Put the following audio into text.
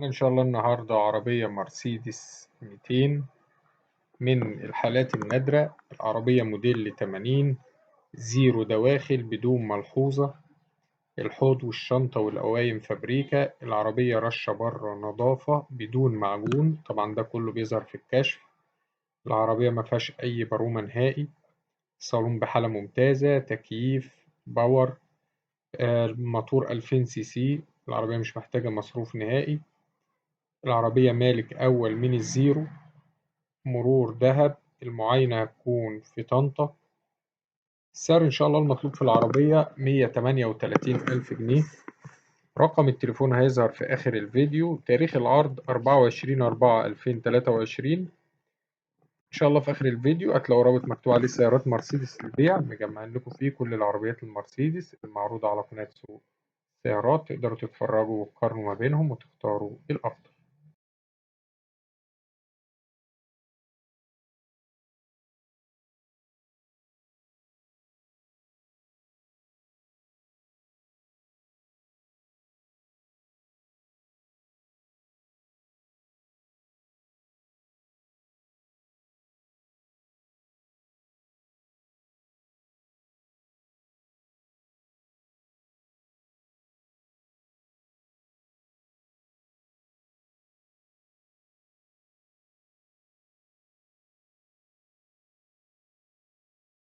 معانا إن شاء الله النهاردة عربية مرسيدس 200 من الحالات النادرة. العربية موديل 80، زيرو دواخل بدون ملحوظة. الحوض والشنطة والقوايم فابريكا. العربية رشة بره نظافة بدون معجون، طبعا ده كله بيظهر في الكشف. العربية ما فيهاش أي برومة نهائي. صالون بحالة ممتازة، تكييف باور، الموتور 2000 سي سي. العربية مش محتاجة مصروف نهائي. العربية مالك أول من الزيرو، مرور دهب. المعاينة هتكون في طنطا. السعر إن شاء الله المطلوب في العربية 138,000 جنيه. رقم التليفون هيظهر في آخر الفيديو. تاريخ العرض 24/4/2023. إن شاء الله في آخر الفيديو هتلاقوا رابط مكتوب عليه سيارات مرسيدس للبيع، مجمعين لكم فيه كل العربيات المرسيدس المعروضة على قناة سوق سيارات. تقدروا تتفرجوا وتقارنوا ما بينهم وتختاروا الأفضل.